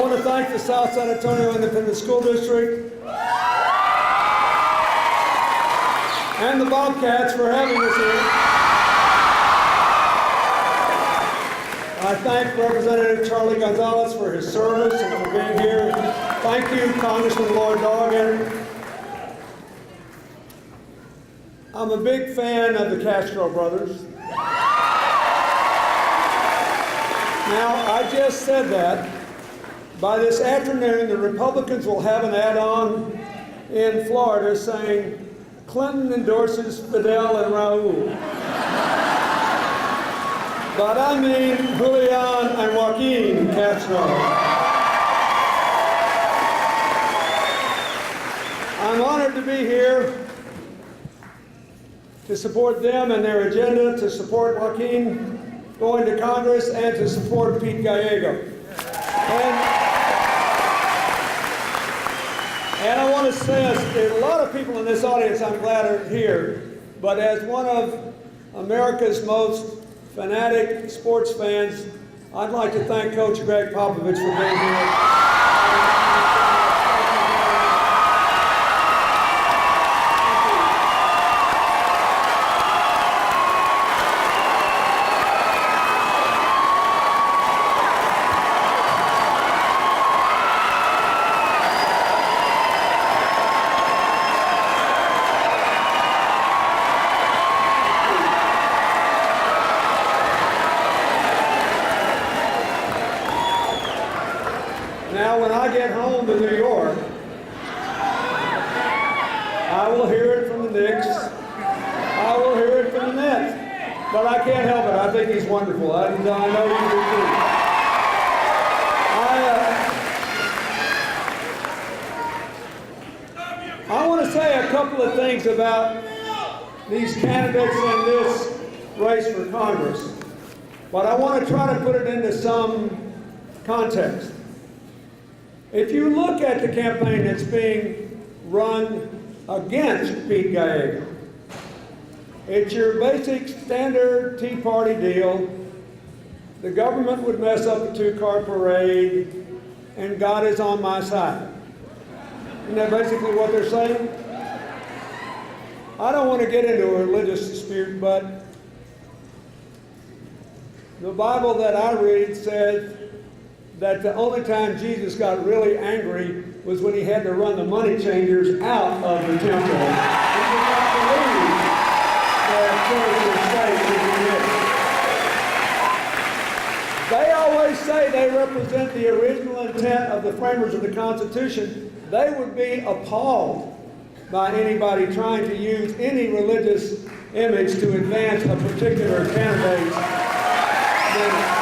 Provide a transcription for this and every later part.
want to thank the South San Antonio Independent School District and the Bobcats for having us here. I thank Representative Charlie Gonzalez for his service and for being here. Thank you, Congressman Lloyd Doggett. I'm a big fan of the Castro brothers. Now, I just said that. By this afternoon, the Republicans will have an add-on in Florida saying, Clinton endorses Fidel and Raul. But I mean Julian and Joaquin Castro. I'm honored to be here to support them and their agenda, to support Joaquin going to Congress, and to support Pete Gallego. And I want to say, there's a lot of people in this audience I'm glad are here, but as one of America's most fanatic sports fans, I'd like to thank Coach Greg Popovich for being here. Now, when I get home to New York, I will hear it from the Knicks. I will hear it from the Nets. But I can't help it. I think he's wonderful. I know you do too. I want to say a couple of things about these candidates in this race for Congress. But I want to try to put it into some context. If you look at the campaign that's being run against Pete Gallego, it's your basic standard Tea Party deal. The government would mess up a two-car parade, and God is on my side. Isn't that basically what they're saying? I don't want to get into a religious dispute, but the Bible that I read says that the only time Jesus got really angry was when he had to run the money changers out of the temple. He did not believe that church and state would be mixed. They always say they represent the original intent of the framers of the Constitution. They would be appalled by anybody trying to use any religious image to advance a particular candidate's agenda.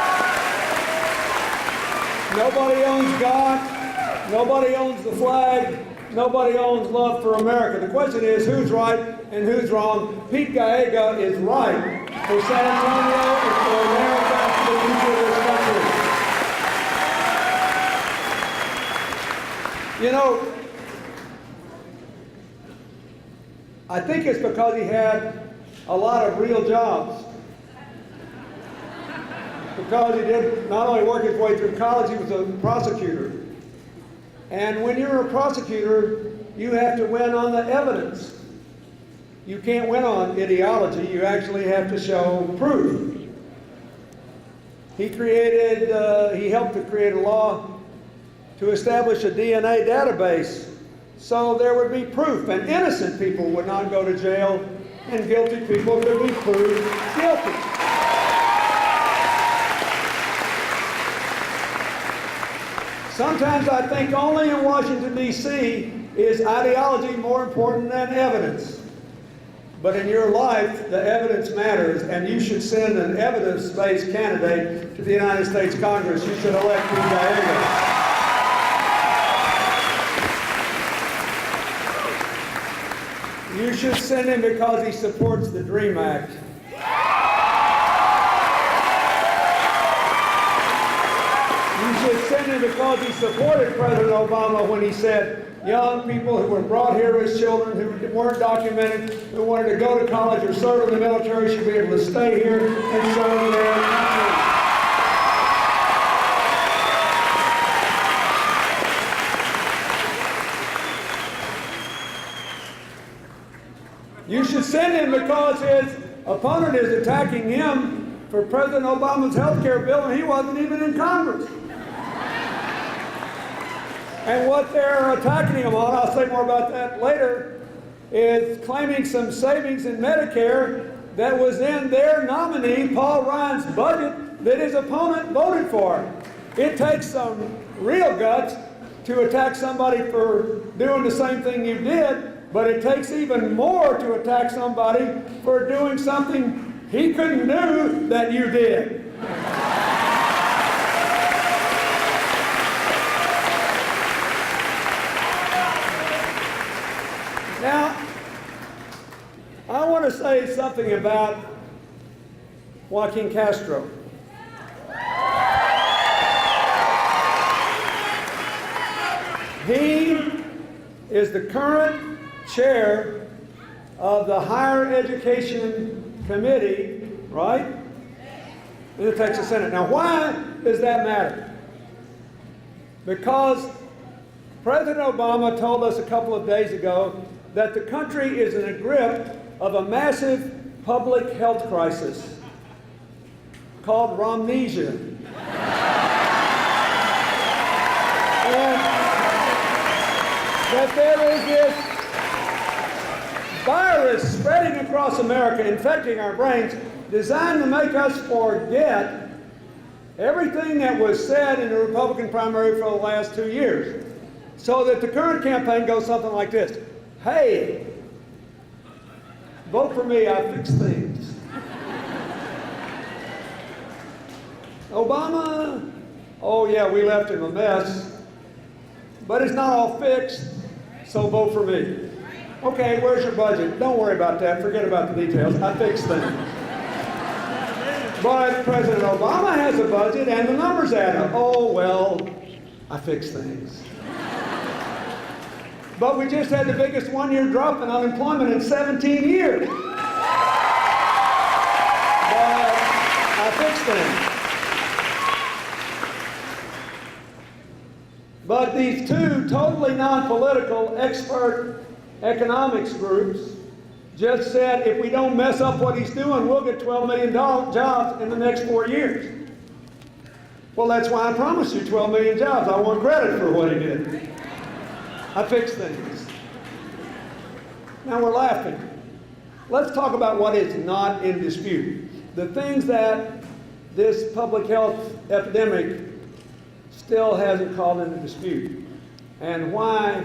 Nobody owns God, nobody owns the flag, nobody owns love for America. The question is who's right and who's wrong. Pete Gallego is right for San Antonio and for America and for the future of this country. You know, I think it's because he had a lot of real jobs. Because he did not only work his way through college, he was a prosecutor. And when you're a prosecutor, you have to win on the evidence. You can't win on ideology. You actually have to show proof. He helped to create a law to establish a DNA database so there would be proof, and innocent people would not go to jail, and guilty people could be proved guilty. Sometimes I think only in Washington, D.C. is ideology more important than evidence. But in your life, the evidence matters, and you should send an evidence-based candidate to the United States Congress. You should elect Pete Gallego. You should send him because he supports the DREAM Act. You should send him because he supported President Obama when he said young people who were brought here as children, who weren't documented, who wanted to go to college or serve in the military should be able to stay here and serve their country. You should send him because his opponent is attacking him for President Obama's health care bill, and he wasn't even in Congress. And what they're attacking him on, I'll say more about that later, is claiming some savings in Medicare that was in their nominee, Paul Ryan's budget, that his opponent voted for. It takes some real guts to attack somebody for doing the same thing you did, but it takes even more to attack somebody for doing something he couldn't do that you did. Now, I want to say something about Joaquin Castro. He is the current chair of the Higher Education Committee, right, in the Texas Senate. Now, why does that matter? Because President Obama told us a couple of days ago that the country is in the grip of a massive public health crisis called Romnesia. And that there is this virus spreading across America, infecting our brains, designed to make us forget everything that was said in the Republican primary for the last 2 years. So that the current campaign goes something like this. Hey, vote for me, I fix things. Obama, oh yeah, we left him a mess, but it's not all fixed, so vote for me. Okay, where's your budget? Don't worry about that, forget about the details, I fix things. But President Obama has a budget and the numbers add up. Oh, well, I fix things. But we just had the biggest one-year drop in unemployment in 17 years. But I fixed things. But these two totally non-political expert economics groups just said if we don't mess up what he's doing, we'll get 12 million jobs in the next 4 years. Well, that's why I promised you 12 million jobs. I want credit for what he did. I fixed things. Now we're laughing. Let's talk about what is not in dispute. The things that this public health epidemic still hasn't called into dispute. And why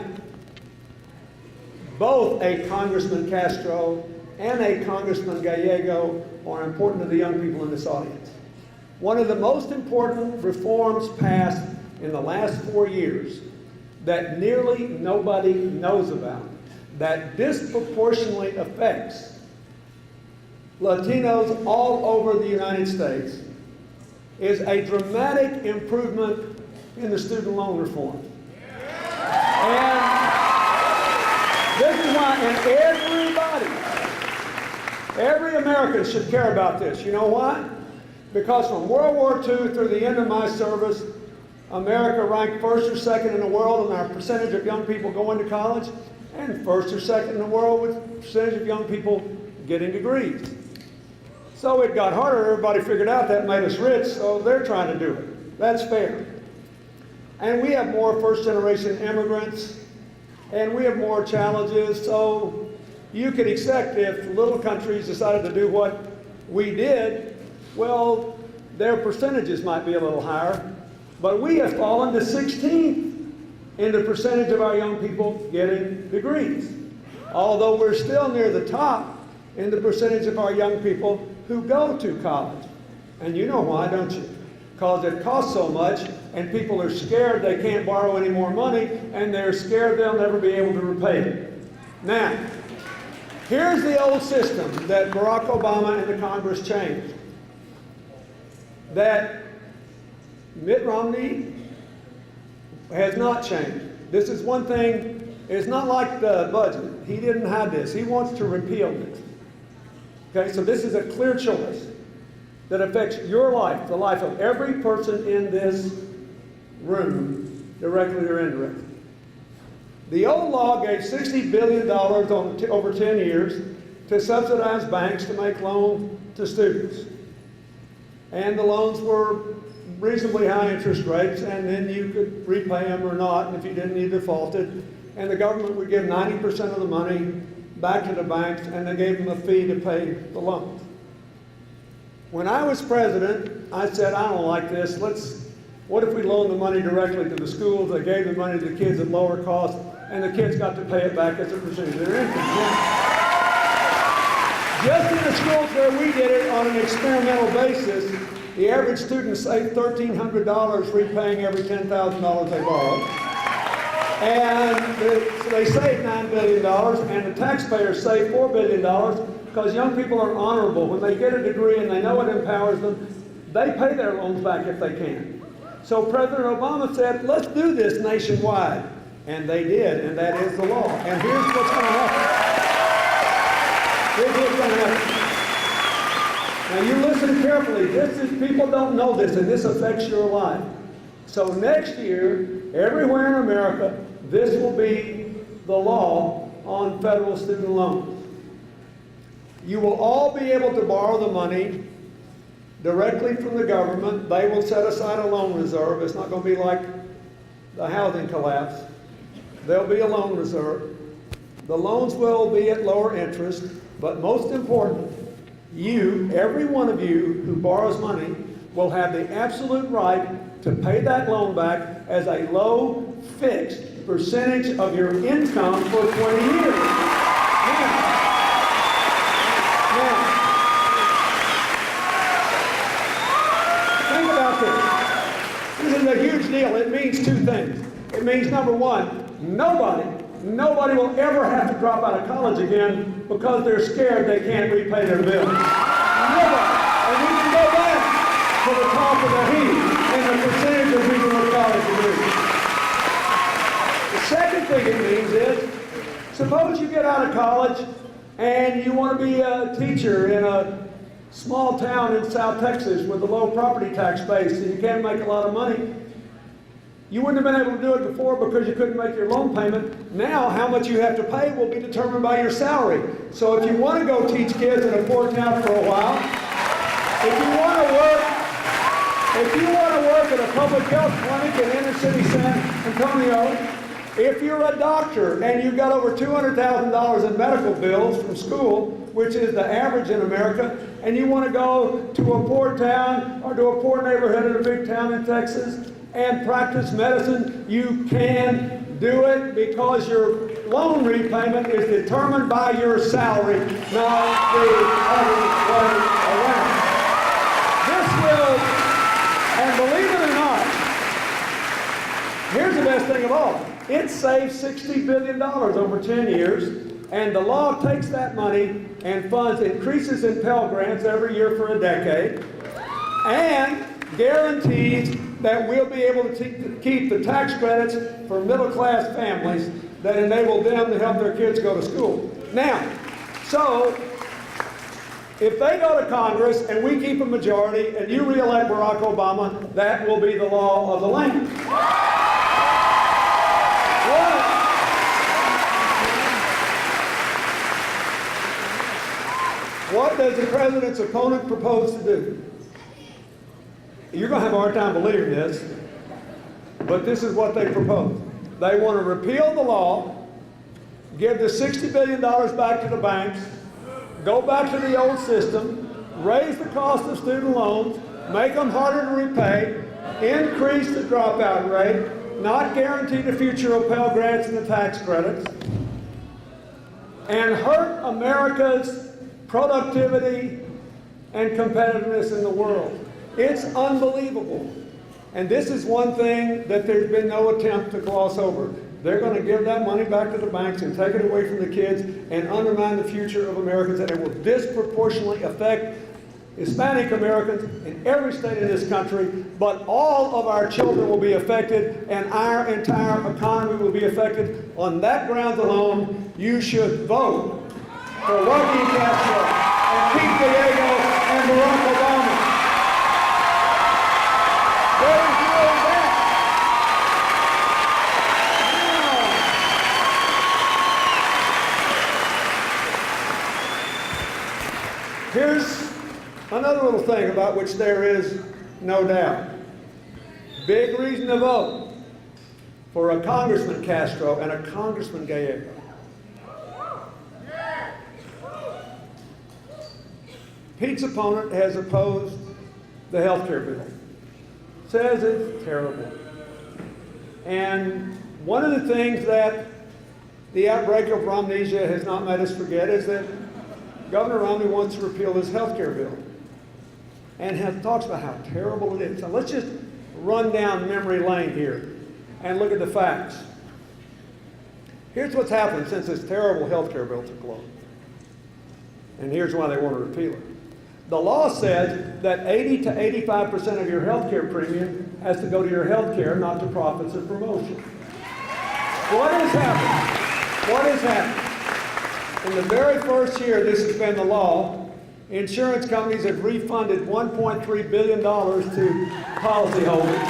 both a Congressman Castro and a Congressman Gallego are important to the young people in this audience. One of the most important reforms passed in the last 4 years that nearly nobody knows about, that disproportionately affects Latinos all over the United States, is a dramatic improvement in the student loan reform. And this is why, and every American should care about this. You know why? Because from World War II through the end of my service, America ranked first or second in the world in our percentage of young people going to college, and first or second in the world with percentage of young people getting degrees. So it got harder. Everybody figured out that made us rich, so they're trying to do it. That's fair. And we have more first-generation immigrants, and we have more challenges, so you could expect if little countries decided to do what we did, well, their percentages might be a little higher. But we have fallen to 16th in the percentage of our young people getting degrees. Although we're still near the top in the percentage of our young people who go to college. And you know why, don't you? Because it costs so much and people are scared they can't borrow any more money and they're scared they'll never be able to repay it. Now, here's the old system that Barack Obama and the Congress changed. That Mitt Romney has not changed. This is one thing, it's not like the budget. He didn't hide this. He wants to repeal it. Okay, so this is a clear choice that affects your life, the life of every person in this room, directly or indirectly. The old law gave $60 billion over 10 years to subsidize banks to make loans to students. And the loans were reasonably high interest rates, and then you could repay them or not, and if you didn't, you defaulted. And the government would give 90% of the money back to the banks, and they gave them a fee to pay the loans. When I was president, I said, I don't like this. What if we loaned the money directly to the schools? They gave the money to the kids at lower cost, and the kids got to pay it back as a percentage of their income. Just in the schools where we did it on an experimental basis, the average student saved $1,300 repaying every $10,000 they borrowed. And so they saved $9 billion, and the taxpayers saved $4 billion, because young people are honorable. When they get a degree and they know it empowers them, they pay their loans back if they can. So President Obama said, let's do this nationwide. And they did, and that is the law. And here's what's going to happen. Here's what's going to happen. Now you listen carefully. People don't know this, and this affects your life. So next year, everywhere in America, this will be the law on federal student loans. You will all be able to borrow the money directly from the government. They will set aside a loan reserve. It's not going to be like the housing collapse. There'll be a loan reserve. The loans will be at lower interest, but most important, every one of you who borrows money will have the absolute right to pay that loan back as a low fixed percentage of your income for 20 years. Now, think about this. This is a huge deal. It means two things. It means, number one, nobody will ever have to drop out of college again because they're scared they can't repay their bills. Nobody. And we can go back to the top of the heap and the percentage of people in college degrees. The second thing it means is, suppose you get out of college and you want to be a teacher in a small town in South Texas with a low property tax base and you can't make a lot of money. You wouldn't have been able to do it before because you couldn't make your loan payment. Now, how much you have to pay will be determined by your salary. So if you want to go teach kids in a poor town for a while, if you want to work at a public health clinic in inner city San Antonio, if you're a doctor and you've got over $200,000 in medical bills from school, which is the average in America, and you want to go to a poor town or to a poor neighborhood in a big town in Texas and practice medicine, you can do it because your loan repayment is determined by your salary, not the other way around. This will, and believe it or not, here's the best thing of all. It saves $60 billion over 10 years, and the law takes that money and funds increases in Pell Grants every year for a decade, and guarantees that we'll be able to keep the tax credits for middle-class families that enable them to help their kids go to school. Now, so if they go to Congress and we keep a majority and you re-elect Barack Obama, that will be the law of the land. What does the president's opponent propose to do? You're going to have a hard time believing this, but this is what they propose. They want to repeal the law, give the $60 billion back to the banks, go back to the old system, raise the cost of student loans, make them harder to repay, increase the dropout rate, not guarantee the future of Pell Grants and the tax credits, and hurt America's productivity and competitiveness in the world. It's unbelievable. And this is one thing that there's been no attempt to gloss over. They're going to give that money back to the banks and take it away from the kids and undermine the future of Americans, and it will disproportionately affect Hispanic Americans in every state in this country, but all of our children will be affected and our entire economy will be affected. On that grounds alone, you should vote for Joaquin Castro and Pete Gallego and Barack Obama. Here's another little thing about which there is no doubt. Big reason to vote for a Congressman Castro and a Congressman Gallego. Pete's opponent has opposed the health care bill. Says it's terrible. And one of the things that the outbreak of Romnesia has not made us forget is that Governor Romney wants to repeal this health care bill and talks about how terrible it is. So let's just run down memory lane here and look at the facts. Here's what's happened since this terrible health care bill took law. And here's why they want to repeal it. The law says that 80 to 85% of your health care premium has to go to your health care, not to profits or promotion. What has happened? What has happened? In the very first year this has been the law, insurance companies have refunded $1.3 billion to policyholders.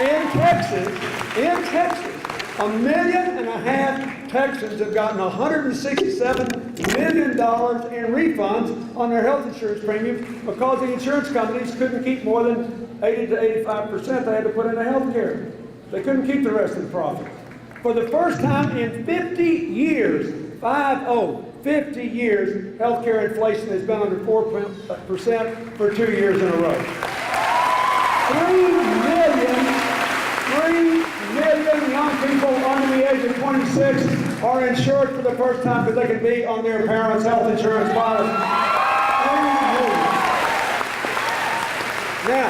In Texas, 1.5 million Texans have gotten $167 million in refunds on their health insurance premiums because the insurance companies couldn't keep more than 80 to 85% they had to put into health care. They couldn't keep the rest of the profit. For the first time in 50 years, 50 years, health care inflation has been under 4% for 2 years in a row. 3 million young people under the age of 26 are insured for the first time because they can be on their parents' health insurance policy. 3 million. Now,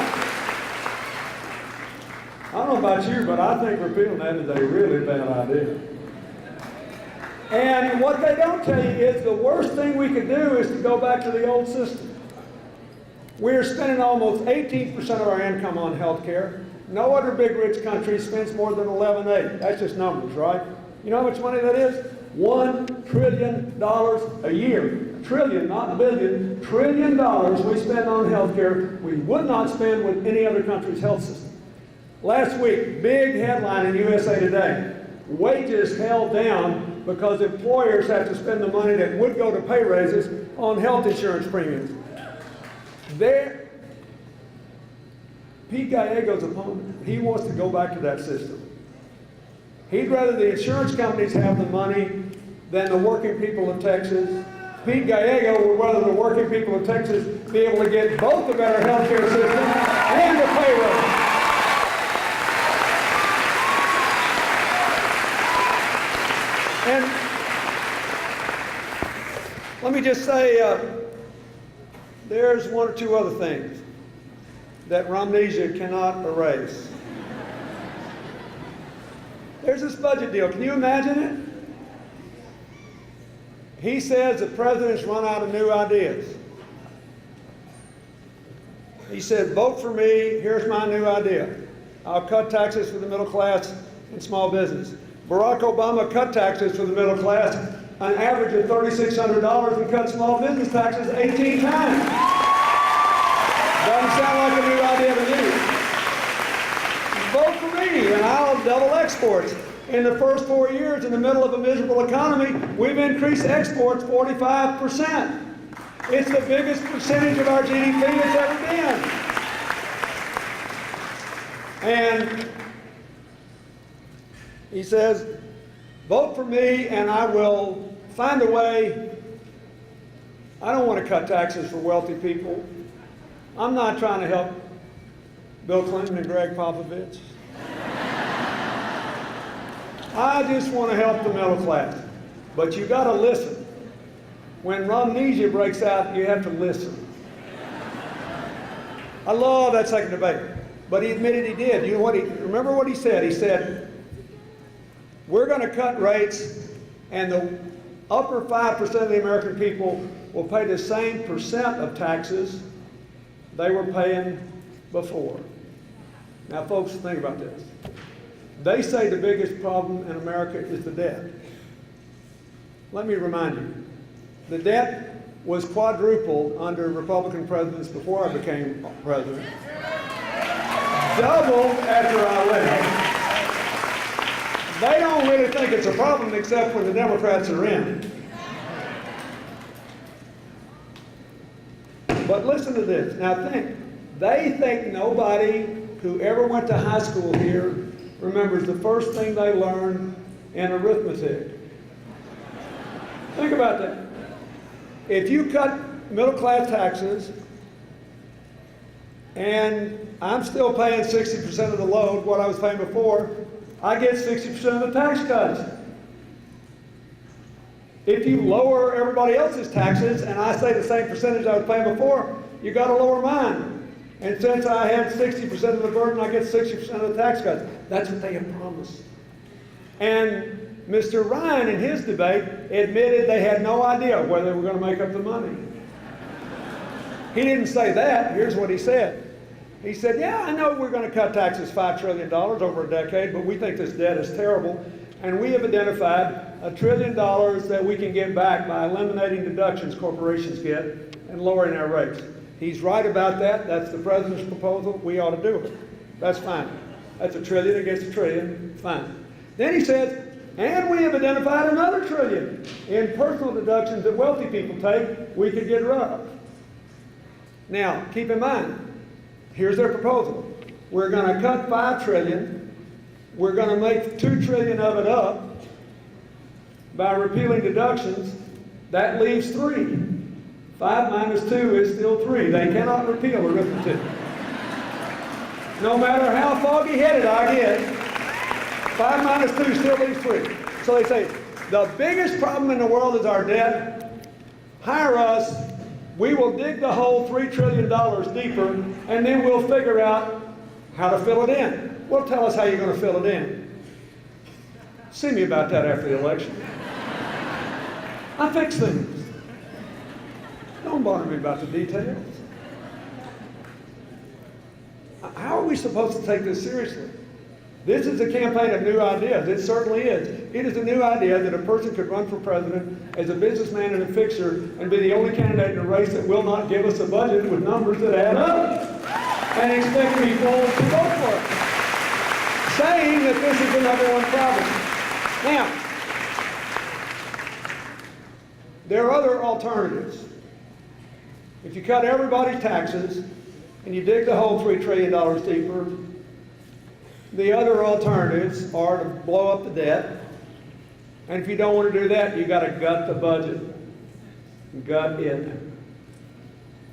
I don't know about you, but I think repealing that is a really bad idea. And what they don't tell you is the worst thing we could do is to go back to the old system. We're spending almost 18% of our income on health care. No other big rich country spends more than 11.8. That's just numbers, right? You know how much money that is? $1 trillion a year. Trillion, not billion. $1 trillion we spend on health care we would not spend with any other country's health system. Last week, big headline in USA Today. Wages held down because employers have to spend the money that would go to pay raises on health insurance premiums. Pete Gallego's opponent, he wants to go back to that system. He'd rather the insurance companies have the money than the working people of Texas. Pete Gallego would rather the working people of Texas be able to get both a better health care system and a pay raise. And let me just say, there's one or two other things that Romnesia cannot erase. There's this budget deal. Can you imagine it? He says the president's run out of new ideas. He said, vote for me, here's my new idea. I'll cut taxes for the middle class and small business. Barack Obama cut taxes for the middle class an average of $3,600 and cut small business taxes 18 times. Doesn't sound like a new idea to me. Vote for me and I'll double exports. In the first 4 years, in the middle of a miserable economy, we've increased exports 45%. It's the biggest percentage of our GDP it's ever been. And he says, vote for me and I will find a way. I don't want to cut taxes for wealthy people. I'm not trying to help Bill Clinton and Greg Popovich. I just want to help the middle class. But you got to listen. When Romnesia breaks out, you have to listen. I love that second debate. But he admitted he did. You know what? Remember what he said? He said, we're going to cut rates and the upper 5% of the American people will pay the same percent of taxes they were paying before. Now, folks, think about this. They say the biggest problem in America is the debt. Let me remind you, the debt was quadrupled under Republican presidents before I became president. Doubled after I left. They don't really think it's a problem except when the Democrats are in. But listen to this. Now they think nobody who ever went to high school here remembers the first thing they learned in arithmetic. Think about that. If you cut middle-class taxes, and I'm still paying 60% of the load, what I was paying before, I get 60% of the tax cuts. If you lower everybody else's taxes, and I say the same percentage I was paying before, you got to lower mine. And since I had 60% of the burden, I get 60% of the tax cuts. That's what they have promised. And Mr. Ryan, in his debate, admitted they had no idea where they were going to make up the money. He didn't say that. Here's what he said. He said, yeah, I know we're going to cut taxes $5 trillion over a decade, but we think this debt is terrible. And we have identified $1 trillion that we can get back by eliminating deductions corporations get and lowering our rates. He's right about that. That's the president's proposal. We ought to do it. That's fine. That's $1 trillion against $1 trillion. Fine. Then he says, and we have identified another $1 trillion in personal deductions that wealthy people take we could get rid of. Now, keep in mind, here's their proposal. We're going to cut $5 trillion. We're going to make $2 trillion of it up by repealing deductions. That leaves 3. 5 minus 2 is still 3. They cannot repeal arithmetic. No matter how foggy-headed I get, 5 minus 2 still leaves 3. So they say, the biggest problem in the world is our debt. Hire us. We will dig the hole $3 trillion deeper, and then we'll figure out how to fill it in. Well, tell us how you're going to fill it in. See me about that after the election. I fix things. Don't bother me about the details. How are we supposed to take this seriously? This is a campaign of new ideas. It certainly is. It is a new idea that a person could run for president as a businessman and a fixer and be the only candidate in a race that will not give us a budget with numbers that add up and expect people to vote for it, saying that this is the #1 problem. Now, there are other alternatives. If you cut everybody's taxes and you dig the hole $3 trillion deeper, the other alternatives are to blow up the debt. And if you don't want to do that, you got to gut the budget. Gut it.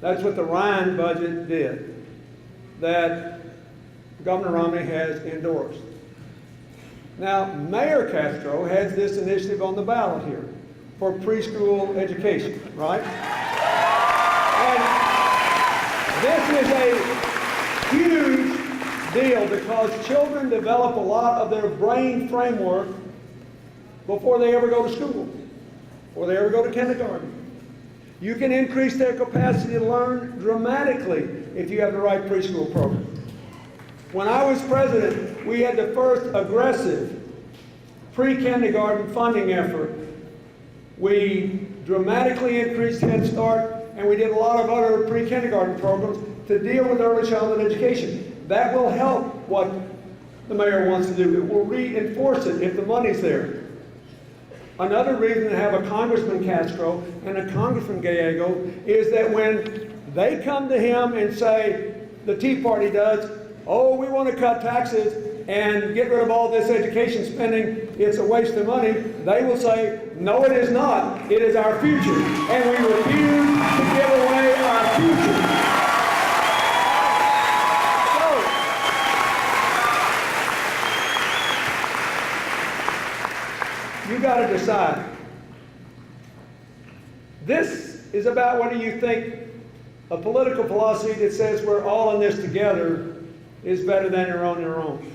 That's what the Ryan budget did, that Governor Romney has endorsed. Now, Mayor Castro has this initiative on the ballot here for preschool education, right? And this is a huge deal because children develop a lot of their brain framework before they ever go to school, before they ever go to kindergarten. You can increase their capacity to learn dramatically if you have the right preschool program. When I was president, we had the first aggressive pre-kindergarten funding effort. We dramatically increased Head Start, and we did a lot of other pre-kindergarten programs to deal with early childhood education. That will help what the mayor wants to do. It will reinforce it if the money's there. Another reason to have a Congressman Castro and a Congressman Gallego is that when they come to him and say, the Tea Party does, oh, we want to cut taxes and get rid of all this education spending, it's a waste of money, they will say, no, it is not. It is our future, and we refuse to give away our future. You got to decide. This is about whether you think a political philosophy that says we're all in this together is better than you're on your own.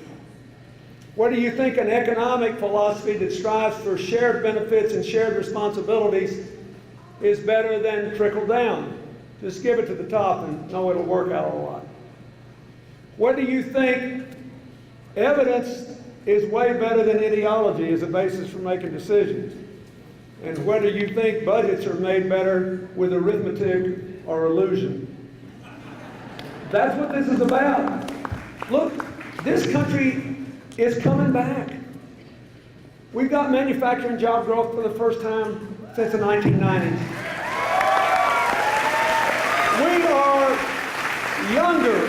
Whether you think an economic philosophy that strives for shared benefits and shared responsibilities is better than trickle down. Just give it to the top and know it'll work out a lot. Whether you think evidence is way better than ideology as a basis for making decisions. And whether you think budgets are made better with arithmetic or illusion. That's what this is about. Look, this country is coming back. We've got manufacturing job growth for the first time since the 1990s. We younger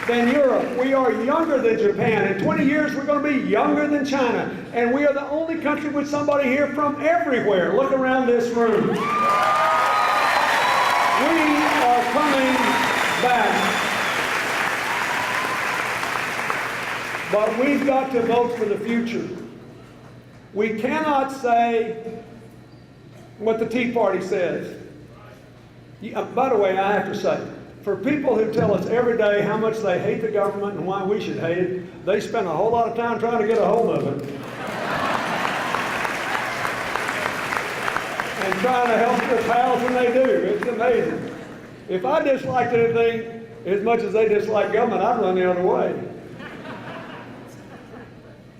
than Europe. We are younger than Japan. In 20 years, we're going to be younger than China. And we are the only country with somebody here from everywhere. Look around this room. We are coming back. But we've got to vote for the future. We cannot say what the Tea Party says. By the way, I have to say, for people who tell us every day how much they hate the government and why we should hate it, they spend a whole lot of time trying to get a hold of it. And trying to help their pals when they do. It's amazing. If I disliked anything as much as they dislike government, I'd run the other way.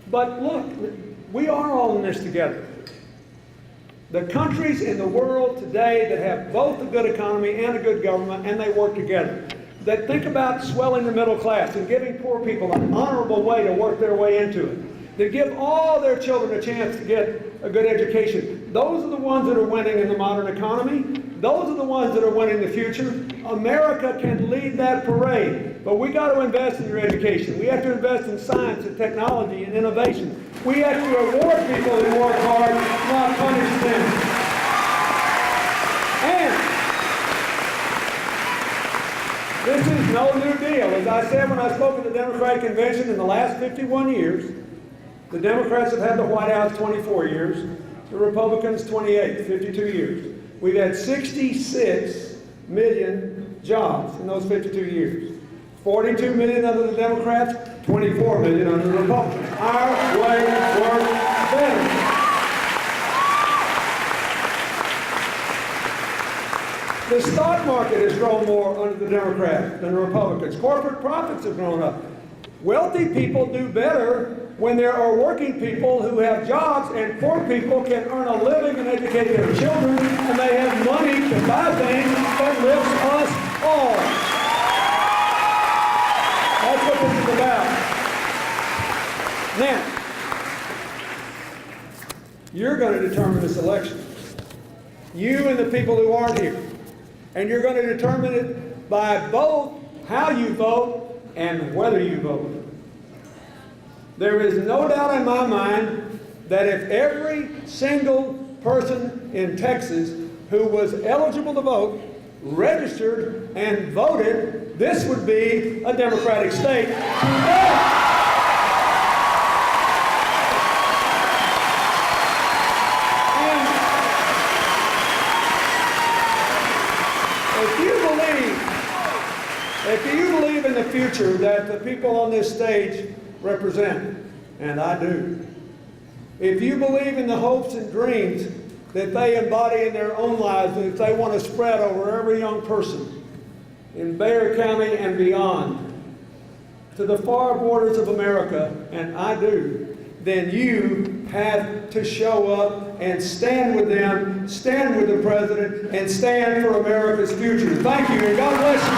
But look, we are all in this together. The countries in the world today that have both a good economy and a good government, and they work together, that think about swelling the middle class and giving poor people an honorable way to work their way into it, that give all their children a chance to get a good education. Those are the ones that are winning in the modern economy. Those are the ones that are winning the future. America can lead that parade, but we got to invest in your education. We have to invest in science and technology and innovation. We have to reward people who work hard, not punish them. And this is no new deal. As I said when I spoke at the Democratic Convention, in the last 51 years, the Democrats have had the White House 24 years, the Republicans 28, 52 years. We've had 66 million jobs in those 52 years. 42 million under the Democrats, 24 million under the Republicans. Our way works better. The stock market has grown more under the Democrats than the Republicans. Corporate profits have grown up. Wealthy people do better when there are working people who have jobs, and poor people can earn a living and educate their children, and they have money to buy things that lifts us all. That's what this is about. Now, you're going to determine this election. You and the people who aren't here. And you're going to determine it by both how you vote and whether you vote. There is no doubt in my mind that if every single person in Texas who was eligible to vote registered and voted, this would be a Democratic state today. And if you believe in the future that the people on this stage represent, and I do, if you believe in the hopes and dreams that they embody in their own lives and that they want to spread over every young person in Bexar County and beyond to the far borders of America, and I do, then you have to show up and stand with them, stand with the president, and stand for America's future. Thank you, and God bless you.